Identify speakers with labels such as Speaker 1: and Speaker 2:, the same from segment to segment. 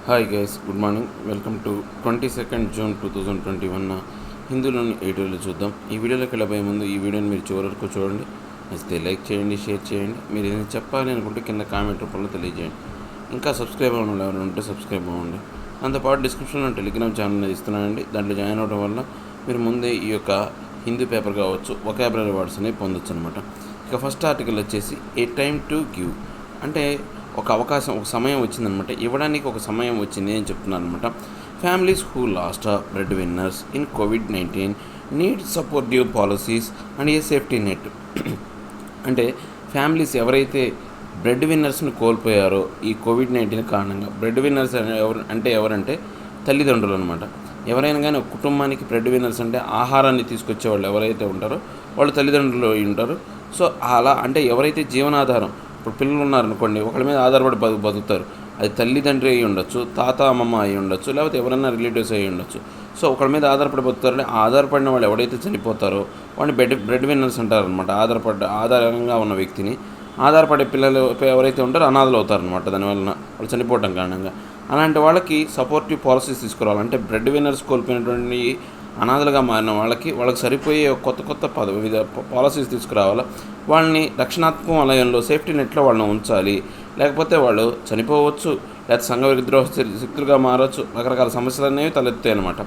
Speaker 1: Hi guys, good morning. Welcome to 22nd June 2021 హిందూలోని editorial చూద్దాం. ఈ వీడియోలోకి వెళ్ళబోయే ముందు ఈ వీడియోని మీరు చివరి వరకు చూడండి. నచ్చితే లైక్ చేయండి, షేర్ చేయండి. మీరు ఏదైనా చెప్పాలి అనుకుంటే కింద కామెంట్ రూపంలో తెలియజేయండి. ఇంకా సబ్స్క్రైబ్ అవ్వడం ఎవరైనా ఉంటే సబ్స్క్రైబ్ అవ్వండి. దాంతోపాటు డిస్క్రిప్షన్లో టెలిగ్రామ్ ఛానల్ ఇస్తున్నానండి. దాంట్లో జాయిన్ అవ్వడం వల్ల మీరు ముందే ఈ యొక్క హిందీ పేపర్ కావచ్చు, వొకాబులరీ వర్డ్స్ అనేవి పొందొచ్చు అనమాట. ఇక ఫస్ట్ ఆర్టికల్ వచ్చేసి ఏ టైమ్ టు గివ్, అంటే ఒక అవకాశం, ఒక సమయం వచ్చిందనమాట, ఇవ్వడానికి ఒక సమయం వచ్చింది అని చెప్తున్నాను అనమాట. Families who last bread winners in COVID-19 need supportive policies and A safety net. అంటే ఫ్యామిలీస్ ఎవరైతే బ్రెడ్ విన్నర్స్ని కోల్పోయారో ఈ కోవిడ్-19 కారణంగా, బ్రెడ్ విన్నర్స్ ఎవరంటే తల్లిదండ్రులు అనమాట. ఎవరైనా కానీ ఒక కుటుంబానికి బ్రెడ్ విన్నర్స్ అంటే ఆహారాన్ని తీసుకొచ్చే వాళ్ళు ఎవరైతే ఉంటారో వాళ్ళు తల్లిదండ్రులు అయి ఉంటారు. సో అలా అంటే ఎవరైతే జీవనాధారం, ఇప్పుడు పిల్లలు ఉన్నారనుకోండి, ఒకళ్ళ మీద ఆధారపడి బతుకుతారు. అది తల్లిదండ్రి అయి ఉండొచ్చు, తాత అమ్మమ్మ అయి ఉండొచ్చు, లేకపోతే ఎవరైనా రిలేటివ్స్ అయి ఉండొచ్చు. సో ఒకళ్ళ మీద ఆధారపడి బతుకుతారంటే ఆధారపడిన వాళ్ళు ఎవరైతే చనిపోతారో వాడిని బ్రెడ్ విన్నర్స్ అంటారనమాట. ఆధారంగా ఉన్న వ్యక్తిని, ఆధారపడే పిల్లలు ఎవరైతే ఉంటారో అనాథలు అవుతారనమాట దానివలన, వాళ్ళు చనిపోవడం కారణంగా. అలాంటి వాళ్ళకి సపోర్టివ్ పాలసీస్ తీసుకురావాలంటే బ్రెడ్ విన్నర్స్ కోల్పోయినటువంటి అనాథలుగా మారిన వాళ్ళకి సరిపోయే కొత్త వివిధ పాలసీస్ తీసుకురావాలి. వాళ్ళని రక్షణాత్మక వలయంలో, సేఫ్టీ నెట్లో వాళ్ళని ఉంచాలి. లేకపోతే వాళ్ళు చనిపోవచ్చు, లేకపోతే సంఘ విద్రోహ శక్తులుగా మారవచ్చు. రకరకాల సమస్యలు అనేవి తలెత్తాయి అనమాట.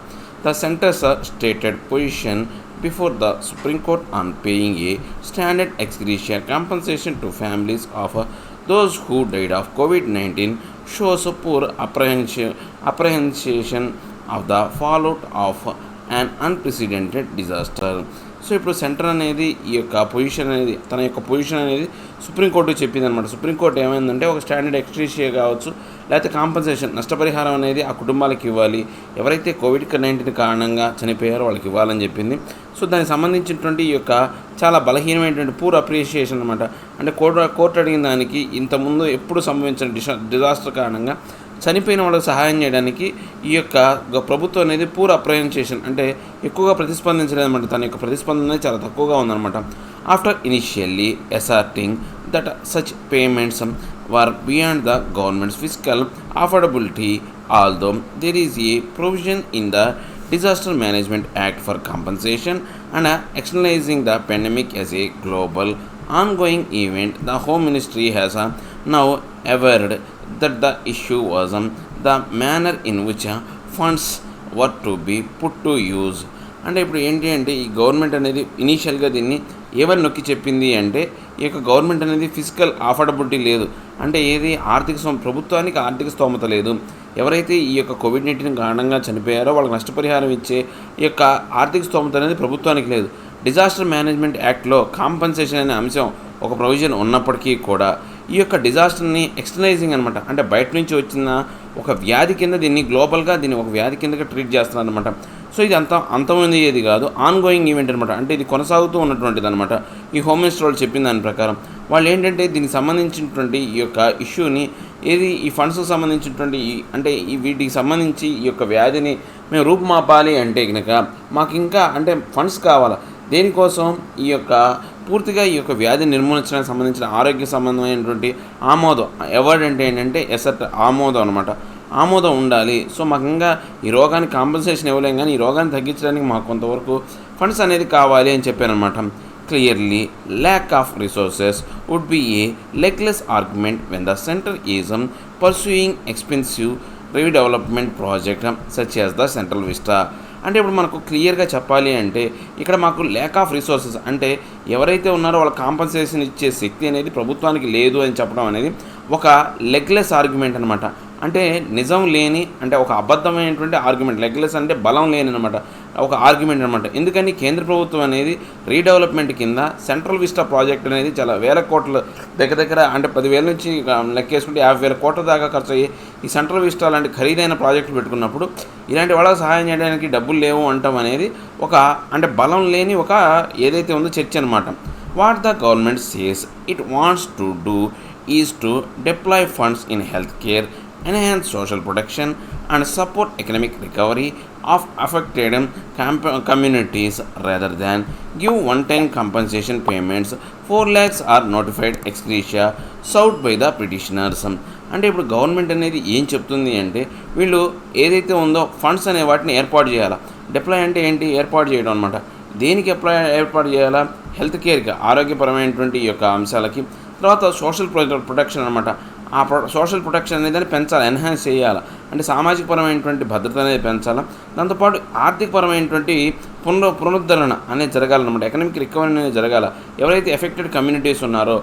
Speaker 1: The centres stated position before the supreme court on paying A standard ex gratia compensation to families of those who died of COVID-19 shows a poor apprehension of the fallout of an unprecedented disaster. So ఇప్పుడు centre అనేది ఈ యొక్క position అనేది, తన యొక్క position అనేది supreme court చెప్పింది అనమాట. సుప్రీంకోర్టు ఏమైందంటే ఒక స్టాండర్డ్ ఎక్స్గ్రేషియా కావచ్చు, లేకపోతే కాంపన్సేషన్, నష్టపరిహారం అనేది ఆ కుటుంబాలకు ఇవ్వాలి. ఎవరైతే కోవిడ్-19 కారణంగా చనిపోయారో వాళ్ళకి ఇవ్వాలని చెప్పింది. సో దానికి సంబంధించినటువంటి ఈ యొక్క చాలా బలహీనమైనటువంటి పూర్ అప్రిషియేషన్ అనమాట. అంటే కోర్టు అడిగిన దానికి ఇంతకుముందు ఎప్పుడు సంభవించిన డిజాస్టర్ కారణంగా చనిపోయిన వాళ్ళకి సహాయం చేయడానికి ఈ యొక్క ప్రభుత్వం అనేది పూర్ అప్రిషియేషన్ అంటే ఎక్కువగా ప్రతిస్పందించలేదన్నమాట. తన యొక్క ప్రతిస్పందన అనేది చాలా తక్కువగా ఉందన్నమాట. After initially asserting that such payments were beyond the government's fiscal affordability, although there is a provision in the Disaster Management Act for compensation and externalizing the pandemic as a global ongoing event. The Home Ministry has now averred that the issue was the manner in which funds were to be put to use. అంటే ఇప్పుడు ఏంటి అంటే ఈ government అనేది ఇనీషియల్గా దీన్ని ఎవరు నొక్కి చెప్పింది అంటే ఈ యొక్క గవర్నమెంట్ అనేది ఫిజికల్ అఫోర్డబిలిటీ లేదు. అంటే ఏది ప్రభుత్వానికి ఆర్థిక స్తోమత లేదు. ఎవరైతే ఈ యొక్క కోవిడ్-19 కారణంగా చనిపోయారో వాళ్ళకి నష్టపరిహారం ఇచ్చే ఈ యొక్క ఆర్థిక స్తోమత అనేది ప్రభుత్వానికి లేదు. డిజాస్టర్ మేనేజ్మెంట్ యాక్ట్లో కాంపన్సేషన్ అనే అంశం ఒక ప్రొవిజన్ ఉన్నప్పటికీ కూడా ఈ యొక్క డిజాస్టర్ని ఎక్స్టర్నైజింగ్ అనమాట, అంటే బయట నుంచి వచ్చిన ఒక వ్యాధి కింద దీన్ని గ్లోబల్గా ఒక వ్యాధి కిందగా ట్రీట్ చేస్తున్నారు అనమాట. సో ఇది అంతమంది కాదు, ఆన్గోయింగ్ ఈవెంట్ అనమాట. అంటే ఇది కొనసాగుతూ ఉన్నటువంటిది అనమాట. ఈ హోమ్ మినిస్టర్ వాళ్ళు చెప్పిన దాని ప్రకారం వాళ్ళు ఏంటంటే దీనికి సంబంధించినటువంటి ఈ యొక్క ఇష్యూని ఈ ఫండ్స్కి సంబంధించినటువంటి అంటే వీటికి సంబంధించి ఈ యొక్క వ్యాధిని మేము రూపుమాపాలి అంటే కనుక మాకు ఇంకా అంటే ఫండ్స్ కావాలి. దేనికోసం? ఈ యొక్క పూర్తిగా ఈ యొక్క వ్యాధి నిర్మూలించడానికి సంబంధించిన ఆరోగ్య సంబంధమైనటువంటి ఆమోదం, అవార్డ్ అంటే ఏంటంటే ఎసెట్ ఆమోదం అనమాట. ఆమోదం ఉండాలి. సో మాకు ఇంకా ఈ రోగానికి కాంపన్సేషన్ ఇవ్వలేం, కానీ ఈ రోగాన్ని తగ్గించడానికి మాకు కొంతవరకు ఫండ్స్ అనేది కావాలి అని చెప్పారనమాట. Clearly lack of resources would be a legless argument when the centre is pursuing expensive redevelopment project such as the central vista. అంటే ఇప్పుడు మనకు క్లియర్గా చెప్పాలి అంటే ఇక్కడ మాకు ల్యాక్ ఆఫ్ రిసోర్సెస్ అంటే ఎవరైతే ఉన్నారో వాళ్ళ కాంపన్సేషన్ ఇచ్చే శక్తి అనేది ప్రభుత్వానికి లేదు అని చెప్పడం అనేది ఒక లెగ్లెస్ ఆర్గ్యుమెంట్ అనమాట. అంటే నిజం లేని, అంటే ఒక అబద్ధమైనటువంటి ఆర్గ్యుమెంట్. లెగ్లెస్ అంటే బలం లేని అనమాట, ఒక ఆర్గ్యుమెంట్ అనమాట. ఎందుకని కేంద్ర ప్రభుత్వం అనేది రీడెవలప్మెంట్ కింద సెంట్రల్ విస్టా ప్రాజెక్ట్ అనేది చాలా వేల కోట్ల దగ్గర అంటే 10,000 నుంచి లెక్కేసుకుంటే 50,000 కోట్ల దాకా ఖర్చు అయ్యి ఈ సెంట్రల్ విస్టా లాంటి ఖరీదైన ప్రాజెక్టులు పెట్టుకున్నప్పుడు ఇలాంటి వాళ్ళకి సహాయం చేయడానికి డబ్బులు లేవు అంటాం అనేది ఒక అంటే బలం లేని ఒక ఏదైతే ఉందో చర్చ అనమాట. What the government says it wants to do is to deploy funds in healthcare, enhance social protection, and support economic recovery of affected communities rather than give one-time compensation payments. 4 lakhs are notified ex gratia sought by the petitioners. అంటే ఇప్పుడు government అనేది ఏం చెప్తుంది అంటే వీళ్ళు ఏదైతే ఉందో funds అనే వాటిని ఏర్పాటు చేయాలా. డిప్లాయ్ అంటే ఏంటి, ఏర్పాటు చేయడం అనమాట. దేనికి ఏర్పాటు చేయాలా, హెల్త్ కేర్కి, ఆరోగ్యపరమైనటువంటి ఈ యొక్క అంశాలకి. తర్వాత సోషల్ ప్రొటెక్షన్ అనమాట. ఆ సోషల్ ప్రొటెక్షన్ అనేది పెంచాలి, ఎన్హాన్స్ చేయాలి. అంటే సామాజికపరమైనటువంటి భద్రత అనేది పెంచాలి. దాంతోపాటు ఆర్థికపరమైనటువంటి పునరుద్ధరణ అనేది జరగాలన్నమాట. ఎకనామిక్ రికవరీ అనేది జరగాల. ఎవరైతే ఎఫెక్టెడ్ కమ్యూనిటీస్ ఉన్నారో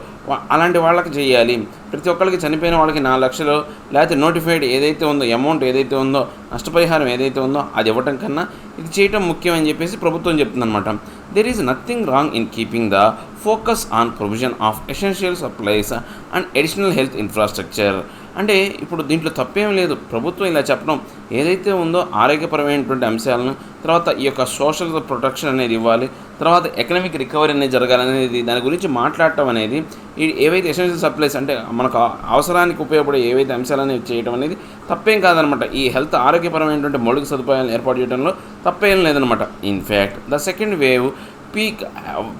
Speaker 1: అలాంటి వాళ్ళకి చేయాలి. ప్రతి ఒక్కరికి చనిపోయిన వాళ్ళకి 4 లక్షలు లేకపోతే నోటిఫైడ్ ఏదైతే ఉందో అమౌంట్ ఏదైతే ఉందో, నష్టపరిహారం ఏదైతే ఉందో అది ఇవ్వటం కన్నా ఇది చేయటం ముఖ్యం అని చెప్పేసి ప్రభుత్వం చెప్తుందన్నమాట. There is nothing wrong in keeping the focus on provision of essential supplies and additional health infrastructure. అంటే ఇప్పుడు దీంట్లో తప్పేం లేదు. ప్రభుత్వం ఇలా చెప్పడం ఏదైతే ఉందో ఆరోగ్యపరమైనటువంటి అంశాలను, తర్వాత ఈ యొక్క సోషల్ ప్రొటెక్షన్ అనేది ఇవ్వాలి, తర్వాత ఎకనామిక్ రికవరీ అనేది జరగాలనేది దాని గురించి మాట్లాడటం అనేది, ఏవైతే ఎసెన్షియల్ సప్లైస్ అంటే మనకు అవసరానికి ఉపయోగపడే ఏవైతే అంశాలనేవి చేయడం అనేది తప్పేం కాదనమాట. ఈ హెల్త్ ఆరోగ్యపరమైనటువంటి మౌలిక సదుపాయాలను ఏర్పాటు చేయడంలో తప్పేం లేదనమాట. In fact the second wave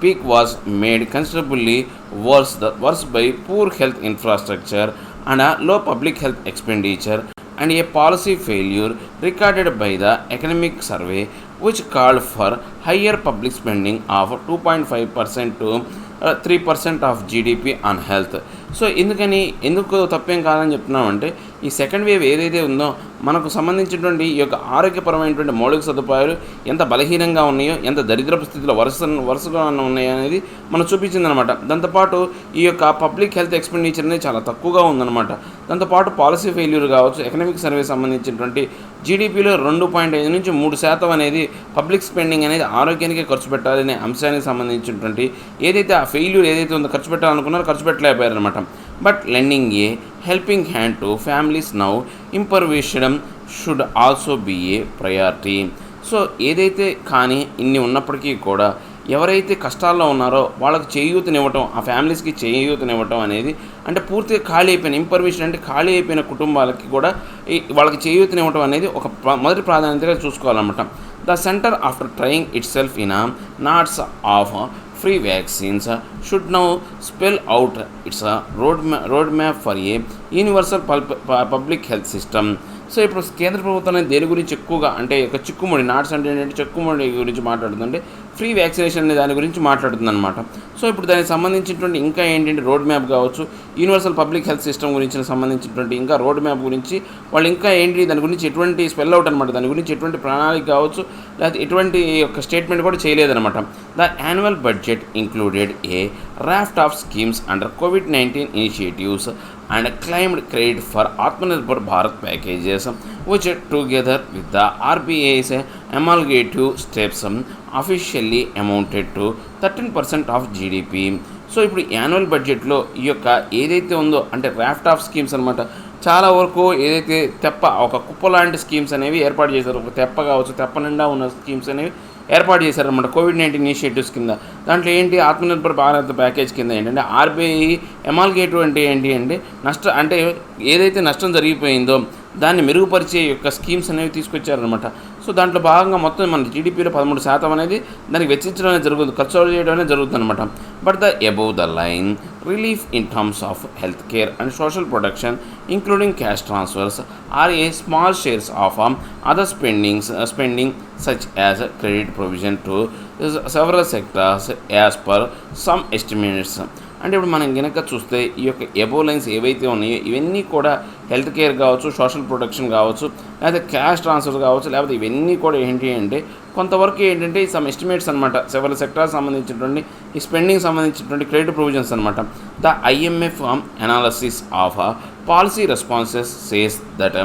Speaker 1: peak was made considerably worse by poor health infrastructure and a low public health expenditure and a policy failure recorded by the economic survey which called for higher public spending of 2.5% to 3% of GDP on health. So ఎందుకు తప్పేం కాదని చెప్తున్నామంటే ఈ second wave ఏదైతే ఉందో మనకు సంబంధించినటువంటి ఈ యొక్క ఆరోగ్యపరమైనటువంటి మౌలిక సదుపాయాలు ఎంత బలహీనంగా ఉన్నాయో, ఎంత దరిద్రపు స్థితిలో వరుసగా ఉన్నాయో అనేది మనం చూపించిందనమాట. దాంతోపాటు ఈ యొక్క పబ్లిక్ హెల్త్ ఎక్స్పెండిచర్ అనేది చాలా తక్కువగా ఉందన్నమాట. దాంతోపాటు పాలసీ ఫెయిల్యూర్ కావచ్చు, ఎకనామిక్ సర్వే సంబంధించినటువంటి జీడిపిలో 2.5 నుంచి 3% అనేది పబ్లిక్ స్పెండింగ్ అనేది ఆరోగ్యానికి ఖర్చు పెట్టాలనే అంశానికి సంబంధించినటువంటి ఏదైతే ఆ ఫెయిల్యూర్ ఏదైతే ఉందో ఖర్చు పెట్టాలనుకున్నారో ఖర్చు పెట్టలేకపోయారనమాట. But lending a helping hand to families now in privation should also be a priority. So ఏదైతే కానీ ఇన్ని ఉన్నప్పటికీ కూడా ఎవరైతే కష్టాల్లో ఉన్నారో వాళ్ళకి చేయూతనివ్వటం, ఆ ఫ్యామిలీస్కి చేయూతనివ్వటం అనేది అంటే పూర్తిగా ఖాళీ అయిపోయిన ఇంపర్వేషన్ అంటే ఖాళీ అయిపోయిన కుటుంబాలకి కూడా వాళ్ళకి చేయూతనివ్వటం అనేది ఒక మొదటి ప్రాధాన్యతగా చూసుకోవాలన్నమాట. The centre after trying itself in knots of free vaccines should now spell out its roadmap for a universal public health system. So ఇప్పుడు కేంద్ర ప్రభుత్వం అనేది దేని గురించి ఎక్కువగా అంటే ఒక చిక్కుముడి నాట్స్ అంటే ఏంటంటే చిక్కుముడి గురించి మాట్లాడుతుందంటే ఫ్రీ వ్యాక్సినేషన్ అనే దాని గురించి మాట్లాడుతుంది అనమాట. సో ఇప్పుడు దానికి సంబంధించినటువంటి ఇంకా ఏంటంటే రోడ్ మ్యాప్ కావచ్చు, యూనివర్సల్ పబ్లిక్ హెల్త్ సిస్టమ్ గురించి సంబంధించినటువంటి ఇంకా రోడ్ మ్యాప్ గురించి వాళ్ళు ఇంకా ఏంటి దాని గురించి ఎటువంటి స్పెల్ అవుట్ అనమాట, దాని గురించి ఎటువంటి ప్రణాళిక కావచ్చు లేకపోతే ఎటువంటి ఒక స్టేట్మెంట్ కూడా చేయలేదన్నమాట. The annual budget included a raft of schemes under COVID-19 initiatives and claimed credit for Atmanirbhar Bharat packages, which together with the RBI's amalgamative steps officially amounted to 13% of GDP. So ఇప్పుడు annual బడ్జెట్లో ఈ యొక్క ఏదైతే ఉందో అంటే raft of schemes అనమాట, చాలా వరకు ఏదైతే ఒక కుప్ప లాంటి స్కీమ్స్ అనేవి ఏర్పాటు చేశారు. ఒక తెప్ప కావచ్చు, తెప్ప నిండా ఉన్న స్కీమ్స్ అనేవి ఏర్పాటు చేశారనమాట కోవిడ్-19 ఇనిషియేటివ్స్ కింద. దాంట్లో ఏంటి ఆత్మనిర్భర్ భారత్ ప్యాకేజ్ కింద ఏంటంటే ఆర్బీఐ ఎమాల్గేటివ్ అంటే ఏంటి అంటే అంటే ఏదైతే నష్టం జరిగిపోయిందో దాన్ని మెరుగుపరిచే యొక్క స్కీమ్స్ అనేవి తీసుకొచ్చారనమాట. సో దాంట్లో భాగంగా మొత్తం మన జీడిపిలో 13% అనేది దానికి వెచ్చించడం అనేది జరుగుతుంది, ఖర్చు చేయడం అనేది జరుగుతుంది అనమాట. But the above the line relief in terms of health care and social protection including cash transfers are a small shares of other spending such as credit provision to several sectors as per some estimates. అంటే ఇప్పుడు మనం కనుక చూస్తే ఈ యొక్క above lines ఏవైతే ఉన్నాయో ఇవన్నీ కూడా హెల్త్ కేర్ కావచ్చు, సోషల్ ప్రొటెక్షన్ కావచ్చు, లేకపోతే క్యాష్ ట్రాన్స్ఫర్ కావచ్చు, లేకపోతే ఇవన్నీ కూడా ఏంటి అంటే కొంతవరకు ఏంటంటే సమ్ ఎస్టిమేట్స్ అనమాట. సెవెరల్ సెక్టార్స్ సంబంధించినటువంటి ఈ స్పెండింగ్ సంబంధించినటువంటి క్రెడిట్ ప్రొవిజన్స్ అనమాట. The IMF analysis of policy responses says that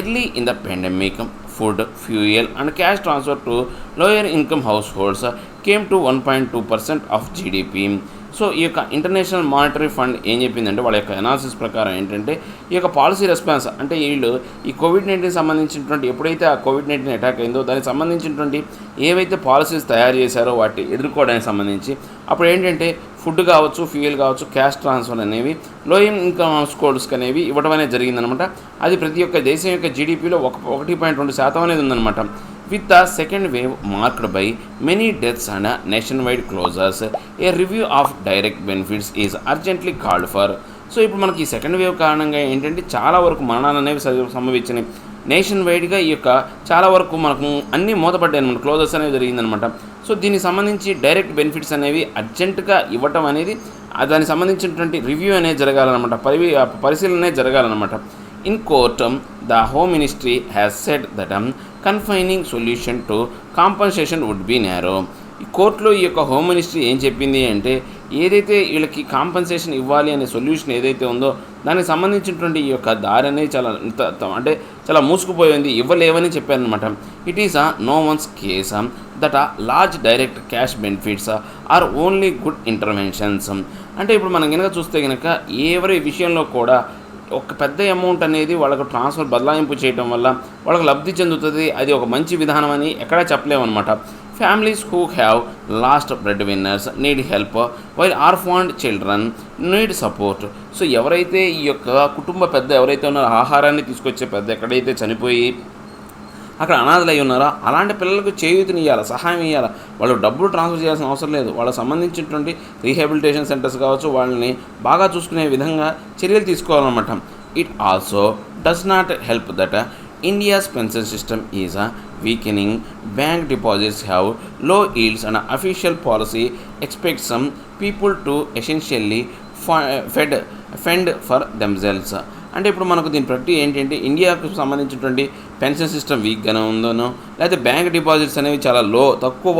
Speaker 1: early in the pandemic food, fuel and cash transfer to lower income households came to 1.2% of GDP. So ఈ యొక్క international monetary fund ఏం చెప్పిందంటే వాళ్ళ యొక్క analysis ప్రకారం ఏంటంటే ఈ యొక్క పాలసీ రెస్పాన్స్ అంటే వీళ్ళు ఈ కోవిడ్-19 సంబంధించినటువంటి ఎప్పుడైతే ఆ కోవిడ్-19 అటాక్ అయిందో దానికి సంబంధించినటువంటి ఏవైతే పాలసీస్ తయారు చేశారో వాటి ఎదుర్కోవడానికి సంబంధించి అప్పుడు ఏంటంటే ఫుడ్ కావచ్చు, ఫ్యూయల్ కావచ్చు, క్యాష్ ట్రాన్స్ఫర్ అనేవి లో ఇన్కమ్ హౌస్ హోల్డ్స్కి అనేవి ఇవ్వడం అనేది జరిగిందనమాట. అది ప్రతి ఒక్క దేశం యొక్క జీడిపిలో 1.2% అనేది ఉందన్నమాట. With the second wave marked by many deaths and nation wide closures, A review of direct benefits is urgently called for. So ఇప్పుడు మనకి ఈ సెకండ్ వేవ్ కారణంగా ఏంటంటే చాలా వరకు మరణాలు అనేవి సంభవించినాయి. నేషన్ వైడ్గా ఈ యొక్క చాలా వరకు మనకు అన్నీ మూతపడ్డాయి అనమాట, క్లోజర్స్ అనేవి జరిగిందనమాట. సో దీనికి సంబంధించి డైరెక్ట్ బెనిఫిట్స్ అనేవి అర్జెంటుగా ఇవ్వటం అనేది దానికి సంబంధించినటువంటి రివ్యూ అనేది జరగాలన్నమాట, పరిశీలన అనేది జరగాలన్నమాట. In court the home ministry has said that confining solution to compensation would be narrow. ఈ కోర్టులో ఈ యొక్క హోమ్ మినిస్ట్రీ ఏం చెప్పింది అంటే, ఏదైతే వీళ్ళకి కాంపన్సేషన్ ఇవ్వాలి అనే సొల్యూషన్ ఏదైతే ఉందో దానికి సంబంధించినటువంటి ఈ యొక్క దారి అనేది చాలా మూసుకుపోయింది, ఇవ్వలేవని చెప్పారనమాట. It is no one's case that large direct cash benefits are only good interventions. అంటే ఇప్పుడు మనం కనుక చూస్తే కనుక ఎవరి విషయంలో కూడా ఒక పెద్ద అమౌంట్ అనేది వాళ్ళకు ట్రాన్స్ఫర్ బదలాయింపు చేయడం వల్ల వాళ్ళకు లబ్ధి చెందుతుంది, అది ఒక మంచి విధానం అని ఎక్కడా చెప్పలేమన్నమాట. Families who have lost breadwinners need help while orphaned children need support. So ఎవరైతే ఈ యొక్క కుటుంబ పెద్ద ఎవరైతే ఉన్నారో, ఆహారాన్ని తీసుకొచ్చే పెద్ద ఎక్కడైతే చనిపోయి అక్కడ అనాథలు అయి ఉన్నారో అలాంటి పిల్లలకు చేయూతనివ్వాలి, సహాయం ఇవ్వాలి. వాళ్ళు డబ్బులు ట్రాన్స్ఫర్ చేయాల్సిన అవసరం లేదు. వాళ్ళకి సంబంధించినటువంటి రీహాబిలిటేషన్ సెంటర్స్ కావచ్చు, వాళ్ళని బాగా చూసుకునే విధంగా చర్యలు తీసుకోవాలన్నమాట. It also does not help that India's pension system is weakening. Bank deposits have low yields and official policy expects some people to essentially fend for themselves. అంటే ఇప్పుడు మనకు దీని ప్రతి ఏంటంటే ఇండియాకు సంబంధించినటువంటి పెన్షన్ సిస్టమ్ వీక్గానే ఉందనో, లేకపోతే బ్యాంక్ డిపాజిట్స్ అనేవి చాలా తక్కువ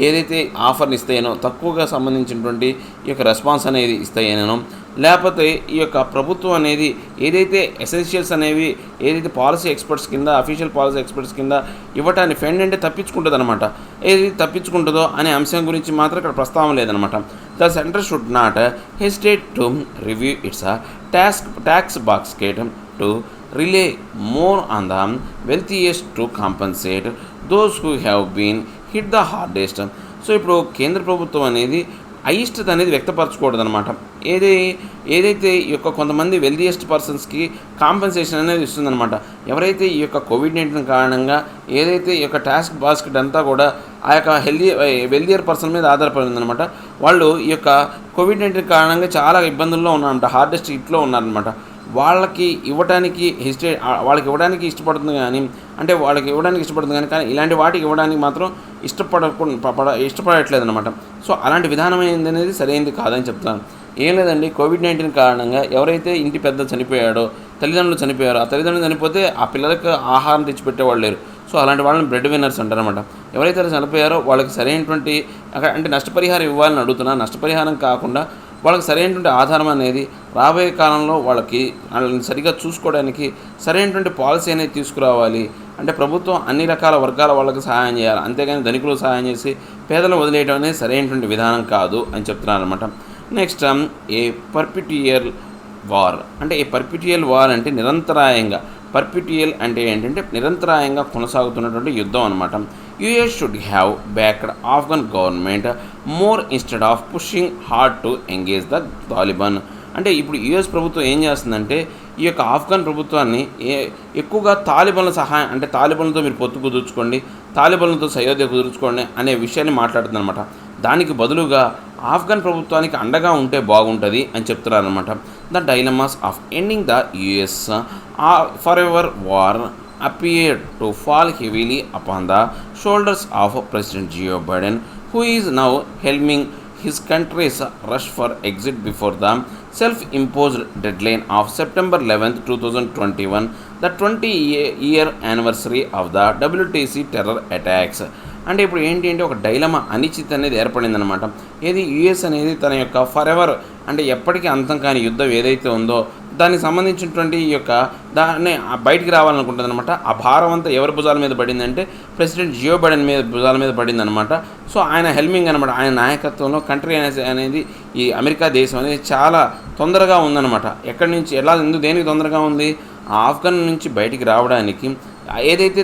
Speaker 1: ఏదైతే ఆఫర్ని ఇస్తాయనో, తక్కువగా సంబంధించినటువంటి ఈ యొక్క రెస్పాన్స్ అనేది ఇస్తాయనో, లేకపోతే ఈ యొక్క ప్రభుత్వం అనేది ఏదైతే ఎసెన్షియల్స్ అనేవి ఏదైతే పాలసీ ఎక్స్పర్ట్స్ కింద, అఫీషియల్ పాలసీ ఎక్స్పర్ట్స్ కింద ఇవ్వటాన్ని ఫెండ్ అంటే తప్పించుకుంటుంది అనమాట. ఏది తప్పించుకుంటుందో అనే అంశం గురించి మాత్రం ఇక్కడ ప్రస్తావన లేదనమాట. The centre should not hesitate to review it's tax basket to rely more on the wealthiest to compensate those who have been hit the hardest. So ఇప్పుడు కేంద్ర ప్రభుత్వం అనేది అయిష్టత అనేది వ్యక్తపరచకూడదు అనమాట. ఏదైతే ఈ యొక్క కొంతమంది వెల్దియెస్ట్ పర్సన్స్కి కాంపెన్సేషన్ అనేది ఇస్తుందన్నమాట. ఎవరైతే ఈ యొక్క కోవిడ్-19 కారణంగా ఏదైతే ఈ యొక్క టాస్క్ బాస్కెట్ అంతా కూడా ఆ యొక్క వెల్దియర్ పర్సన్ మీద ఆధారపడిందనమాట. వాళ్ళు ఈ యొక్క కోవిడ్-19 కారణంగా చాలా ఇబ్బందుల్లో ఉన్నారన్నమాట, హార్డెస్ట్ హిట్లో ఉన్నారనమాట. వాళ్ళకి ఇవ్వడానికి ఇష్టపడుతుంది కానీ ఇలాంటి వాటికి ఇవ్వడానికి మాత్రం ఇష్టపడట్లేదు అనమాట. సో అలాంటి విధానం అనేది సరైనది కాదని చెప్తాను. ఏం లేదండి, కోవిడ్-19 కారణంగా ఎవరైతే ఇంటి పెద్ద చనిపోయాడో, తల్లిదండ్రులు చనిపోయారో, ఆ తల్లిదండ్రులు చనిపోతే ఆ పిల్లలకు ఆహారం తెచ్చిపెట్టేవాళ్ళు లేరు. సో అలాంటి వాళ్ళని బ్రెడ్ విన్నర్స్ అంటారనమాట. ఎవరైతే చనిపోయారో వాళ్ళకి సరైనటువంటి అంటే నష్టపరిహారం ఇవ్వాలని అడుగుతున్నా, నష్టపరిహారం కాకుండా వాళ్ళకి సరైనటువంటి ఆధారం అనేది రాబోయే కాలంలో వాళ్ళని సరిగా చూసుకోవడానికి సరైనటువంటి పాలసీ అనేది తీసుకురావాలి. అంటే ప్రభుత్వం అన్ని రకాల వర్గాల వాళ్ళకి సహాయం చేయాలి, అంతేగాని ధనికులకు సహాయం చేసి పేదలు వదిలేయడం అనేది సరైనటువంటి విధానం కాదు అని చెప్తున్నారు అనమాట. నెక్స్ట్ ఏ పర్పిట్యుయల్ వార్. అంటే ఏ పర్పిట్యుయల్ వార్ అంటే నిరంతరాయంగా, పర్పిట్యుయల్ అంటే ఏంటంటే నిరంతరాయంగా కొనసాగుతున్నటువంటి యుద్ధం అనమాట. US should have backed Afghan government more instead of pushing hard to engage the Taliban. అంటే ఇప్పుడు యుఎస్ ప్రభుత్వం ఏం చేస్తుందంటే ఈ యొక్క ఆఫ్ఘన్ ప్రభుత్వాన్ని ఎక్కువగా తాలిబాన్ల సహాయం, అంటే తాలిబాన్లతో మీరు పొత్తు కుదుర్చుకోండి, తాలిబాన్లతో సయోధ్య కుదుర్చుకోండి అనే విషయాన్ని మాట్లాడుతుందన్నమాట. దానికి బదులుగా ఆఫ్ఘన్ ప్రభుత్వానికి అండగా ఉంటే బాగుంటుంది అని చెప్తున్నారనమాట. The dilemmas of ending the US for ever war appeared to fall heavily upon the shoulders of President Joe Biden, who is now helming his country's rush for exit before the self-imposed deadline of September 11, 2021, the 20-year anniversary of the WTC terror attacks. అంటే ఇప్పుడు ఏంటి అంటే ఒక dilemma, అనిశ్చితి అనేది ఏర్పడిందనమాట. ఏది US అనేది తన యొక్క ఫర్ ఎవర్ అంటే ఎప్పటికీ అంతం కాని యుద్ధం ఏదైతే ఉందో దానికి సంబంధించినటువంటి ఈ యొక్క దాన్ని బయటికి రావాలనుకుంటుంది అనమాట. ఆ భారం అంతా ఎవరి భుజాల మీద పడిందంటే ప్రెసిడెంట్ జియో బైడెన్ భుజాల మీద పడిందనమాట. సో ఆయన హెల్మింగ్ అనమాట, ఆయన నాయకత్వంలో కంట్రీ అనేది ఈ అమెరికా దేశం అనేది చాలా తొందరగా ఉందన్నమాట. ఎక్కడి నుంచి దేనికి తొందరగా ఉంది, ఆఫ్ఘన్ నుంచి బయటికి రావడానికి ఏదైతే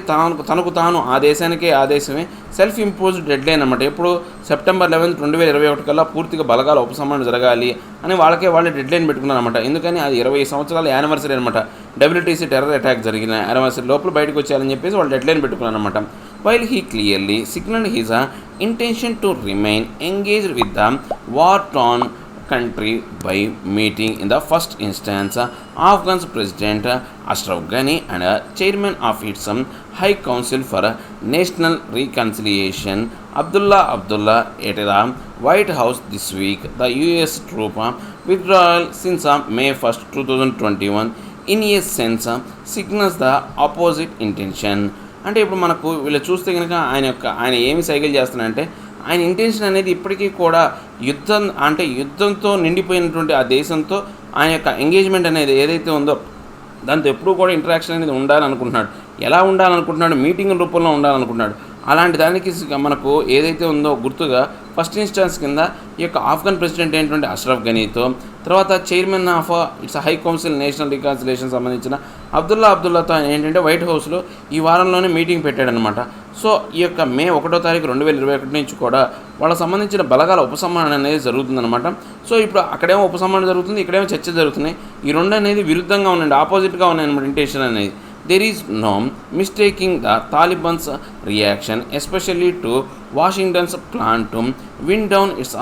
Speaker 1: తనకు తాను ఆ దేశానికే ఆదేశమే సెల్ఫ్ ఇంపోజ్డ్ డెడ్ లైన్ అనమాట. ఎప్పుడు సెప్టెంబర్ 11, 2021 కల్లా పూర్తిగా బలగాల ఉపసంహరణ జరగాలి అని వాళ్ళే డెడ్ లైన్ పెట్టుకున్నారనమాట. ఎందుకని అది 20 సంవత్సరాల యానివర్సరీ అనమాట. WTC టెర్రర్ అటాక్ జరిగిన యానివర్సరీ లోపల బయటకు వచ్చేయాలని చెప్పేసి వాళ్ళు డెడ్ లైన్ పెట్టుకున్నారనమాట. While he clearly signalled his intention to remain engaged with the war torn country by meeting in the first instance Afghan's President Ashraf Ghani and Chairman of its High Council for National Reconciliation Abdullah at the White House this week. The US troop withdrawal since May 1st, 2021 in a sense signals the opposite intention. అంటే ఇప్పుడు మనకు వీళ్ళు చూస్తే కనుక ఆయన ఏమి cycle చేస్తున్నారంటే ఆయన ఇంటెన్షన్ అనేది ఇప్పటికీ కూడా యుద్ధంతో నిండిపోయినటువంటి ఆ దేశంతో ఆయన యొక్క ఎంగేజ్మెంట్ అనేది ఏదైతే ఉందో దాంతో ఎప్పుడూ కూడా ఇంటరాక్షన్ అనేది ఉండాలనుకుంటున్నాడు. ఎలా ఉండాలనుకుంటున్నాడు? మీటింగ్ రూపంలో ఉండాలనుకుంటున్నాడు. అలాంటి దానికి మనకు ఏదైతే ఉందో గుర్తుగా ఫస్ట్ ఇన్స్టాన్స్ కింద ఈ యొక్క ఆఫ్ఘన్ ప్రెసిడెంట్ అయినటువంటి అష్రఫ్ ఘనీతో, తర్వాత chairman of it's high council national reconciliation సంబంధించిన అబ్దుల్లాతో ఆయన ఏంటంటే వైట్ హౌస్లో ఈ వారంలోనే మీటింగ్ పెట్టాడనమాట. సో ఈ యొక్క మే 1వ తారీఖు 2021 నుంచి కూడా వాళ్ళకి సంబంధించిన బలగాల ఉపసంహరణ అనేది జరుగుతుందన్నమాట. సో ఇప్పుడు అక్కడేమో ఉపసంహరణ జరుగుతుంది, ఇక్కడేమో చర్చ జరుగుతున్నాయి. ఈ రెండు అనేది విరుద్ధంగా ఉన్నాయండి, ఆపోజిట్గా ఉన్నాయన్నమాట ఇంటెన్షన్ అనేది. There is no mistaking the Taliban's reaction, especially to Washington's plan to wind down its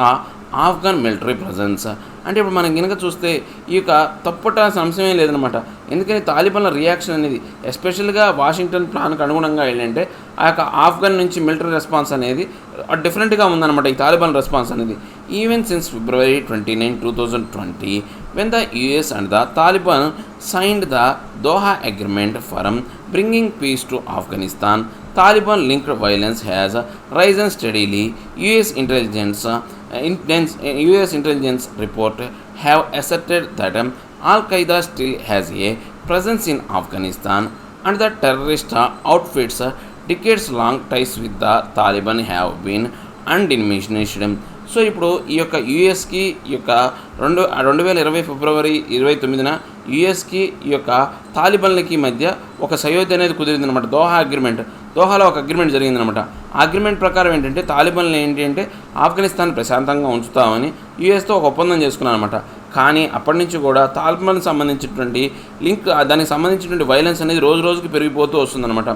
Speaker 1: Afghan military presence. అంటే ఇప్పుడు మనం కనుక చూస్తే ఈ యొక్క తప్పటాల్సిన అంశమే లేదనమాట. ఎందుకని తాలిబాన్ల రియాక్షన్ అనేది ఎస్పెషల్గా వాషింగ్టన్ ప్లాన్కి అనుగుణంగా ఏంటంటే ఆ యొక్క ఆఫ్ఘన్ నుంచి మిలిటరీ రెస్పాన్స్ అనేది డిఫరెంట్గా ఉందన్నమాట ఈ తాలిబాన్ రెస్పాన్స్ అనేది. Even since February 29, 2020 when the US and the Taliban signed the Doha Agreement for bringing peace to Afghanistan, Taliban-linked violence has risen steadily. US intelligence report have asserted that Al-Qaeda still has a presence in Afghanistan and the terrorist outfits decades-long ties with the Taliban have been undiminished. So ఇప్పుడు ఈ యొక్క యూఎస్కి ఈ యొక్క 2020 ఫిబ్రవరి 29న యూఎస్కి ఈ యొక్క తాలిబాన్లకి మధ్య ఒక సయోధ్య అనేది కుదిరిందనమాట. దోహాలో ఒక అగ్రిమెంట్ జరిగిందనమాట. ఆ అగ్రిమెంట్ ప్రకారం ఏంటంటే తాలిబాన్లు ఏంటి అంటే ఆఫ్ఘనిస్తాన్ ప్రశాంతంగా ఉంచుతామని యూఎస్తో ఒక ఒప్పందం చేసుకున్నారనమాట. కానీ అప్పటి నుంచి కూడా తాలిబాన్కి సంబంధించినటువంటి దానికి సంబంధించినటువంటి వైలెన్స్ అనేది రోజుకి పెరిగిపోతూ వస్తుందన్నమాట.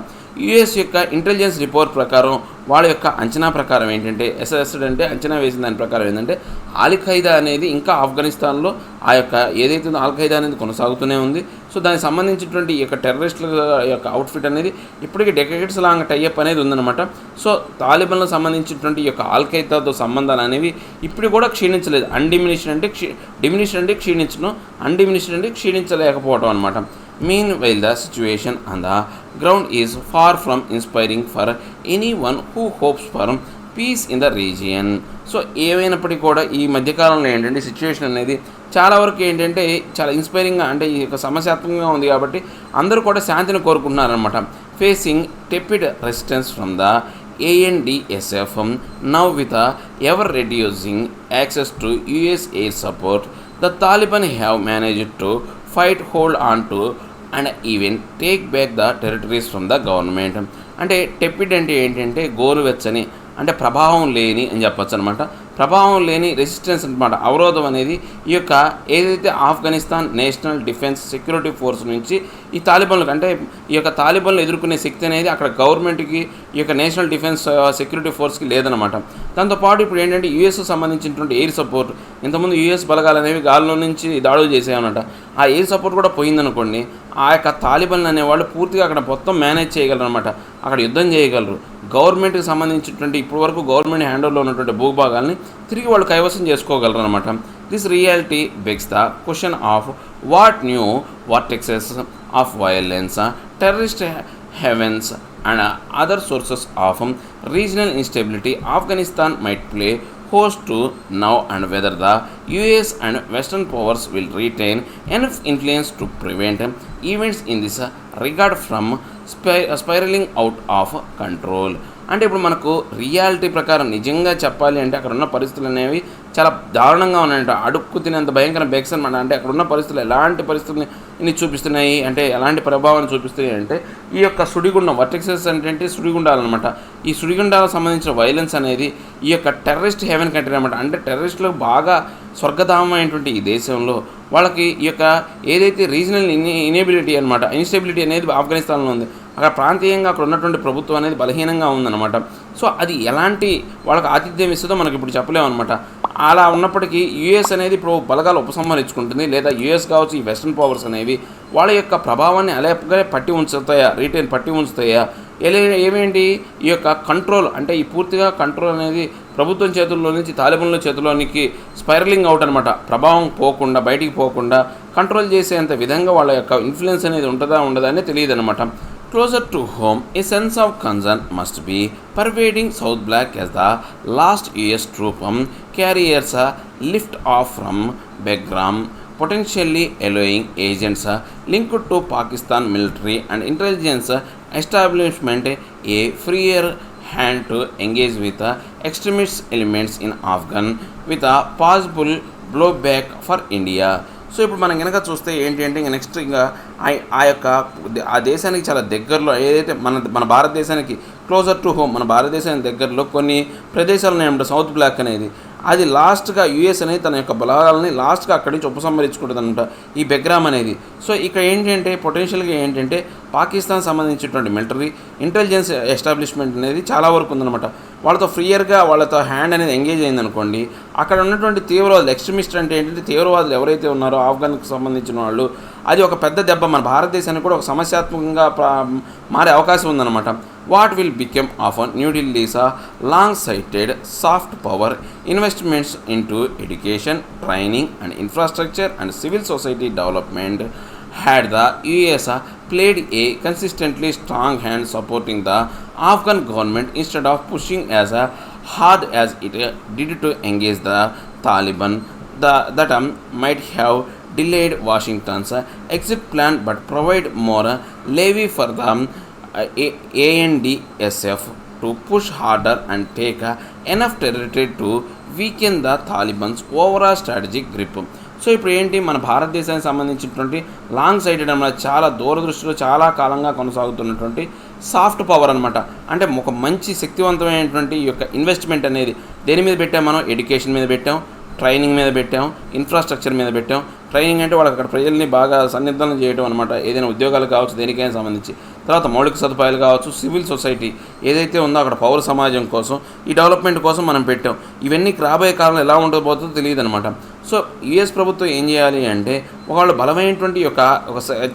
Speaker 1: యూఎస్ యొక్క ఇంటెలిజెన్స్ రిపోర్ట్ ప్రకారం వాళ్ళ యొక్క అంచనా ప్రకారం ఏంటంటే SSC అంటే అంచనా వేసిన దాని ప్రకారం ఏంటంటే అల్-ఖైదా అనేది ఇంకా ఆఫ్ఘనిస్తాన్లో ఆ యొక్క ఏదైతే అల్-ఖైదా అనేది కొనసాగుతూనే ఉంది. సో దానికి సంబంధించినటువంటి ఈ యొక్క టెర్రరిస్టుల యొక్క అవుట్ఫిట్ అనేది ఇప్పటికీ డెకేడ్స్ లాంగ్ టైఅప్ అనేది ఉందన్నమాట. సో తాలిబాన్లకు సంబంధించినటువంటి ఈ యొక్క అల్-ఖైదాతో సంబంధాలు అనేవి ఇప్పుడు కూడా క్షీణించలేదు. డిమినిష్డ్ అంటే క్షీణించడం, అన్డిమినిష్డ్ అంటే క్షీణించలేకపోవడం అనమాట. Meanwhile, the situation on the ground is far from inspiring for anyone who hopes for peace in the region. So ఏమైనప్పటికీ కూడా ఈ మధ్యకాలంలో ఏంటంటే సిచ్యువేషన్ అనేది చాలా వరకు ఏంటంటే చాలా ఇన్స్పైరింగ్గా అంటే ఈ యొక్క సమస్యాత్మకంగా ఉంది కాబట్టి అందరూ కూడా శాంతిని కోరుకుంటున్నారనమాట. Facing tepid resistance from the ANDSF now with ever reducing access to US air support, the Taliban have managed to hold on to and even take back the territories from the government. అంటే టెపిడ్ అంటే ఏంటంటే గోరువెచ్చని అంటే ప్రభావం లేని అని చెప్పచ్చు అనమాట. ప్రభావం లేని రెసిస్టెన్స్ అనమాట, అవరోధం అనేది ఈ యొక్క ఏదైతే Afghanistan national defence security force నుంచి ఈ తాలిబాన్లకు అంటే ఈ యొక్క తాలిబాన్లు ఎదుర్కొనే శక్తి అనేది అక్కడ గవర్నమెంట్కి ఈ యొక్క నేషనల్ డిఫెన్స్ సెక్యూరిటీ ఫోర్స్కి లేదనమాట. దాంతోపాటు ఇప్పుడు ఏంటంటే యూఎస్ సంబంధించినటువంటి ఎయిర్ సపోర్ట్, ఇంతకుముందు యూఎస్ బలగాలు అనేవి గాల్లో నుంచి దాడులు చేసాయన్నమాట. ఆ ఎయిర్ సపోర్ట్ కూడా పోయిందనుకోండి, ఆ యొక్క తాలిబాన్లు అనేవాళ్ళు పూర్తిగా అక్కడ మొత్తం మేనేజ్ చేయగలరు అనమాట, అక్కడ యుద్ధం చేయగలరు. గవర్నమెంట్కి సంబంధించినటువంటి ఇప్పటి వరకు గవర్నమెంట్ హ్యాండ్ఓవర్లో ఉన్నటువంటి భూభాగాల్ని తిరిగి వాళ్ళు కైవసం చేసుకోగలరు అనమాట. This reality begs the question of what new vortexes of violence, terrorist havens and other sources of regional instability Afghanistan might play host to now, and whether the US and Western powers will retain enough influence to prevent events in this regard from spiraling out of control. అంటే ఇప్పుడు మనకు reality ప్రకారం నిజంగా చెప్పాలి అంటే అక్కడ ఉన్న పరిస్థితులు అనేవి చాలా దారుణంగా ఉన్నాయంట. అడుక్కు తినేంత భయంకర బెక్స్ అనమాట. అంటే అక్కడ ఉన్న పరిస్థితులు ఎలాంటి పరిస్థితుల్ని చూపిస్తున్నాయి అంటే ఎలాంటి ప్రభావాన్ని చూపిస్తున్నాయి అంటే ఈ యొక్క సుడిగుండం వర్టెక్సెస్ అంటే సుడిగుండాలన్నమాట. ఈ సుడిగుండాలకు సంబంధించిన వైలెన్స్ అనేది ఈ యొక్క టెర్రరిస్ట్ హెవెన్ కంట్రీ అనమాట. అంటే టెర్రరిస్టులకు బాగా స్వర్గధామమైనటువంటి ఈ దేశంలో వాళ్ళకి ఈ యొక్క ఏదైతే రీజనల్ ఇనేబిలిటీ అనమాట, ఇన్స్టెబిలిటీ అనేది ఆఫ్ఘనిస్తాన్లో ఉంది. అక్కడ ప్రాంతీయంగా అక్కడ ఉన్నటువంటి ప్రభుత్వం అనేది బలహీనంగా ఉందన్నమాట. సో అది ఎలాంటి వాళ్ళకి ఆతిథ్యం ఇస్తుందో మనకి ఇప్పుడు చెప్పలేమన్నమాట. అలా ఉన్నప్పటికీ యూఎస్ అనేది ఇప్పుడు బలగాలు ఉపసంహరించుకుంటుంది, లేదా యూఎస్ కావచ్చు ఈ వెస్ట్రన్ పవర్స్ అనేవి వాళ్ళ యొక్క ప్రభావాన్ని అలాగే పట్టి ఉంచుతాయా ఏమేంటి ఈ యొక్క కంట్రోల్ అంటే ఈ పూర్తిగా కంట్రోల్ అనేది ప్రభుత్వం చేతుల్లో నుంచి తాలిబాన్ల చేతుల్లోనికి స్పైరలింగ్ అవుట్ అనమాట. ప్రభావం పోకుండా బయటికి పోకుండా కంట్రోల్ చేసేంత విధంగా వాళ్ళ యొక్క ఇన్ఫ్లుయెన్స్ అనేది ఉండదా అని తెలియదు అనమాట. Closer to home, a sense of concern must be pervading South Bloc as the last US troop carriers lift off from Bagram, potentially allowing agents linked to Pakistan military and intelligence establishment a freer hand to engage with extremist elements in Afghan with a possible blowback for India. So ఇప్పుడు మనం కనుక చూస్తే ఏంటి అంటే ఇంకా next ఇంకా ఆ దేశానికి చాలా దగ్గరలో ఏదైతే మన భారతదేశానికి క్లోజర్ టు హోమ్ మన భారతదేశానికి దగ్గరలో కొన్ని ప్రదేశాలు ఉన్నాయన్నమాట. సౌత్ బ్లాక్ అనేది అది లాస్ట్గా యూఎస్ అనేది తన యొక్క బలాలని లాస్ట్గా అక్కడి నుంచి ఉపసంహరించుకుంటుంది అనమాట ఈ బెగ్రామ్ అనేది. సో ఇక్కడ ఏంటంటే పొటెన్షియల్గా ఏంటంటే పాకిస్తాన్ సంబంధించినటువంటి మిలిటరీ ఇంటెలిజెన్స్ ఎస్టాబ్లిష్మెంట్ అనేది చాలా వరకు ఉందన్నమాట. వాళ్ళతో ఫ్రీయర్గా వాళ్ళతో హ్యాండ్ అనేది ఎంగేజ్ అయిందనుకోండి, అక్కడ ఉన్నటువంటి తీవ్రవాదులు ఎక్స్ట్రీమిస్ట్ అంటే ఏంటంటే తీవ్రవాదులు ఎవరైతే ఉన్నారో ఆఫ్ఘన్కి సంబంధించిన వాళ్ళు, అది ఒక పెద్ద దెబ్బ మన భారతదేశానికి కూడా ఒక సమస్యాత్మకంగా మారే అవకాశం ఉందన్నమాట. What will become of New Delhi's long-sighted soft power investments into education, training and infrastructure and civil society development had the US played a consistently strong hand supporting the Afghan government instead of pushing as hard as it did to engage the Taliban, that might have delayed Washington's exit plan but provide more levy for the ANDSF to push harder and take enough territory to weaken the Taliban's overall strategic grip. So ఇప్పుడు ఏంటి మన భారతదేశానికి సంబంధించినటువంటి long sighted అనమాట, చాలా దూరదృష్టిలో చాలా కాలంగా కొనసాగుతున్నటువంటి సాఫ్ట్ పవర్ అనమాట. అంటే ఒక మంచి శక్తివంతమైనటువంటి ఈ యొక్క ఇన్వెస్ట్మెంట్ అనేది దేని మీద పెట్టాం మనం? ఎడ్యుకేషన్ మీద పెట్టాం, ట్రైనింగ్ మీద పెట్టాం, ఇన్ఫ్రాస్ట్రక్చర్ మీద పెట్టాం. ట్రైనింగ్ అంటే వాళ్ళకి అక్కడ ప్రజల్ని బాగా సన్నిధనం చేయడం అనమాట, ఏదైనా ఉద్యోగాలు కావచ్చు దేనికైనా సంబంధించి. తర్వాత మౌలిక సదుపాయాలు కావచ్చు, సివిల్ సొసైటీ ఏదైతే ఉందో అక్కడ పౌర సమాజం కోసం ఈ డెవలప్మెంట్ కోసం మనం పెట్టాం. ఇవన్నీ రాబోయే కాలంలో ఎలా ఉండబోతుందో తెలియదు అనమాట. సో యుఎస్ ప్రభుత్వం ఏం చేయాలి అంటే ఒకళ్ళు బలమైనటువంటి ఒక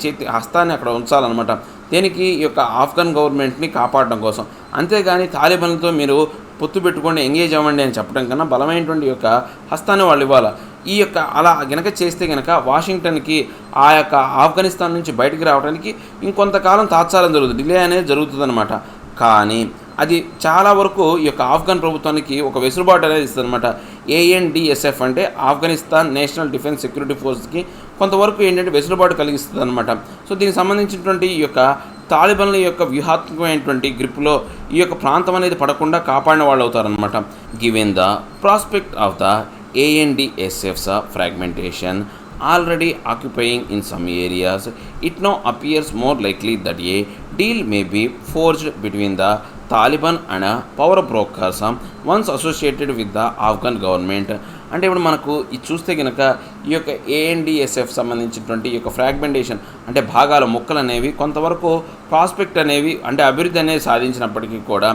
Speaker 1: చేతి హస్తాన్ని అక్కడ ఉంచాలన్నమాట. దేనికి? ఈ యొక్క ఆఫ్ఘన్ గవర్నమెంట్ని కాపాడడం కోసం. అంతేగాని తాలిబాన్లతో మీరు పొత్తు పెట్టుకోండి, ఎంగేజ్ అవ్వండి అని చెప్పడం కన్నా బలమైనటువంటి యొక్క హస్తాన్ని వాళ్ళు ఇవ్వాలి. ఈ యొక్క అలా గనక చేస్తే గనక వాషింగ్టన్కి ఆ యొక్క ఆఫ్ఘనిస్తాన్ నుంచి బయటికి రావడానికి ఇంకొంతకాలం తాత్సారం జరుగుతుంది, డిలే అనేది జరుగుతుంది అనమాట. కానీ అది చాలా వరకు ఈ యొక్క ఆఫ్ఘన్ ప్రభుత్వానికి ఒక వెసులుబాటు అనేది ఇస్తుంది అనమాట. ANDSF అంటే ఆఫ్ఘనిస్తాన్ నేషనల్ డిఫెన్స్ సెక్యూరిటీ ఫోర్స్కి కొంతవరకు ఏంటంటే వెసులుబాటు కలిగిస్తుంది అనమాట. సో దీనికి సంబంధించినటువంటి ఈ యొక్క తాలిబాన్ల యొక్క వ్యూహాత్మకమైనటువంటి గ్రిప్లో ఈ యొక్క ప్రాంతం అనేది పడకుండా కాపాడిన వాళ్ళు అవుతారనమాట. Given the prospect of the ANDSF's fragmentation already occupying in some areas, it now appears more likely that a deal may be forged between the Taliban and power brokers once associated with the Afghan government. అంటే ఇప్పుడు మనకు ఇది చూస్తే కనుక ఈ యొక్క ANDSF సంబంధించినటువంటి ఈ యొక్క ఫ్రాగ్మెంటేషన్ అంటే భాగాల ముక్కలు అనేవి కొంతవరకు ప్రాస్పెక్ట్ అనేవి అంటే అభివృద్ధి అనేది సాధించినప్పటికీ కూడా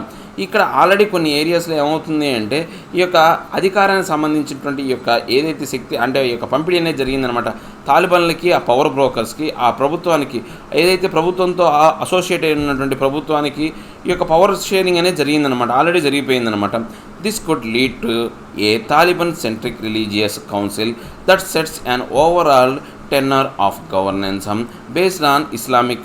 Speaker 1: ఇక్కడ ఆల్రెడీ కొన్ని ఏరియాస్లో ఏమవుతుంది అంటే ఈ యొక్క అధికారానికి సంబంధించినటువంటి ఈ యొక్క ఏదైతే శక్తి అంటే ఈ యొక్క పంపిణీ అనేది జరిగిందనమాట. తాలిబాన్లకి ఆ పవర్ బ్రోకర్స్కి ఆ ప్రభుత్వానికి ఏదైతే ప్రభుత్వంతో అసోసియేట్ అయినటువంటి ప్రభుత్వానికి ఈ యొక్క పవర్ షేరింగ్ అనేది జరిగిందనమాట, already జరిగిపోయిందనమాట. This could lead to a Taliban-centric religious council that sets an overall tenor of governance based on Islamic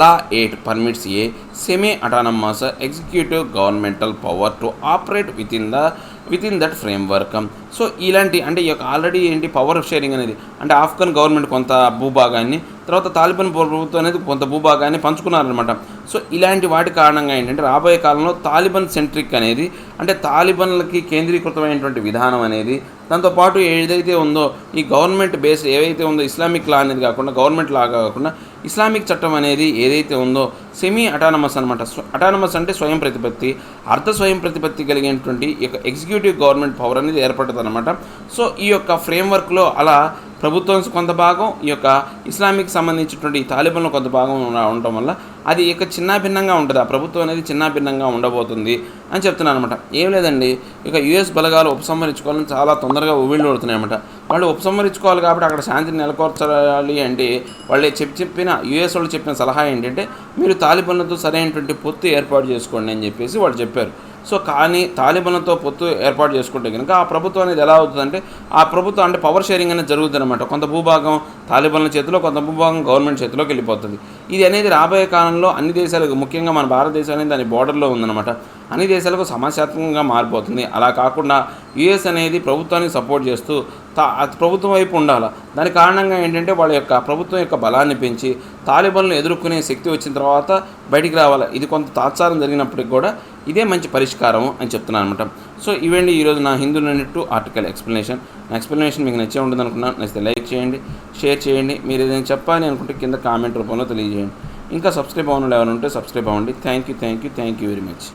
Speaker 1: law. It permits a semi-autonomous executive governmental power to operate within that framework. So ఇలాంటి అంటే ఈ యొక్క already ఏంటి power sharing అనేది అంటే Afghan government కొంత భూభాగాన్ని తర్వాత తాలిబాన్ ప్రభుత్వం అనేది కొంత భూభాగాన్ని పంచుకున్నారనమాట. సో ఇలాంటి వాటి కారణంగా ఏంటంటే రాబోయే కాలంలో తాలిబాన్ సెంట్రిక్ అనేది, అంటే తాలిబాన్లకి కేంద్రీకృతమైనటువంటి విధానం అనేది, దాంతోపాటు ఏదైతే ఉందో ఈ గవర్నమెంట్ బేస్డ్ ఏదైతే ఉందో ఇస్లామిక్ లా అనేది కాకుండా, గవర్నమెంట్ లా కాకుండా ఇస్లామిక్ చట్టం అనేది ఏదైతే ఉందో సెమీ అటానమస్ అనమాట. అటానమస్ అంటే స్వయం ప్రతిపత్తి, అర్ధ స్వయం ప్రతిపత్తి కలిగినటువంటి ఎగ్జిక్యూటివ్ గవర్నమెంట్ పవర్ అనేది ఏర్పడుతుంది అనమాట. సో ఈ యొక్క ఫ్రేమ్వర్క్లో అలా ప్రభుత్వం కొంత భాగం, ఈ యొక్క ఇస్లామిక్ సంబంధించినటువంటి ఈ తాలిబాన్లో కొంత భాగం ఉండటం వల్ల అది ఇక చిన్నాభిన్నంగా ఉంటుంది. ఆ ప్రభుత్వం అనేది చిన్నాభిన్నంగా ఉండబోతుంది అని చెప్తున్నాను అనమాట. ఏం లేదండి, ఇక యుఎస్ బలగాలు ఉపసంహరించుకోవాలని చాలా తొందరగా ఉవ్విళ్ళు అనమాట. వాళ్ళు ఉపసంహరించుకోవాలి కాబట్టి అక్కడ శాంతిని నెలకొల్చాలి అంటే వాళ్ళు చెప్పిన యుఎస్ వాళ్ళు చెప్పిన సలహా ఏంటంటే మీరు తాలిబాన్లతో సరైనటువంటి పొత్తు ఏర్పాటు చేసుకోండి అని చెప్పేసి వాళ్ళు చెప్పారు. సో కానీ తాలిబాన్లతో పొత్తు ఏర్పాటు చేసుకుంటే కనుక ఆ ప్రభుత్వం అనేది ఎలా అవుతుందంటే, ఆ ప్రభుత్వం అంటే పవర్ షేరింగ్ అనేది జరుగుతుంది అనమాట. కొంత భూభాగం తాలిబాన్ల చేతిలో, కొంత భూభాగం గవర్నమెంట్ చేతిలోకి వెళ్ళిపోతుంది. ఇది అనేది రాబోయే కాలంలో అన్ని దేశాలకు, ముఖ్యంగా మన భారతదేశం అనేది దాని బోర్డర్లో ఉందన్నమాట, అన్ని దేశాలకు సమస్యాత్మకంగా మారిపోతుంది. అలా కాకుండా యుఎస్ అనేది ప్రభుత్వానికి సపోర్ట్ చేస్తూ ప్రభుత్వం వైపు ఉండాలి. దాని కారణంగా ఏంటంటే వాళ్ళ యొక్క ప్రభుత్వం యొక్క బలాన్ని పెంచి తాలిబాన్లు ఎదుర్కొనే శక్తి వచ్చిన తర్వాత బయటికి రావాలి. ఇది కొంత తాత్సారం జరిగినప్పటికి కూడా ఇదే మంచి పరిష్కారం అని చెప్తున్నాను అనమాట. సో ఇవండి ఈరోజు నా హిందూ యూనిట్ ఆర్టికల్ ఎక్స్ప్లెనేషన్. నా ఎక్స్ప్లెనేషన్ మీకు నచ్చే ఉంటుంది అనుకున్నాను. నచ్చితే లైక్ చేయండి, షేర్ చేయండి. మీరు ఏదైనా చెప్పాలి అనుకుంటే కింద కామెంట్ రూపంలో తెలియజేయండి. ఇంకా సబ్స్క్రైబ్ అవ్వడం ఎవరు ఉంటే సబ్స్క్రైబ్ అవ్వండి. Thank you very much.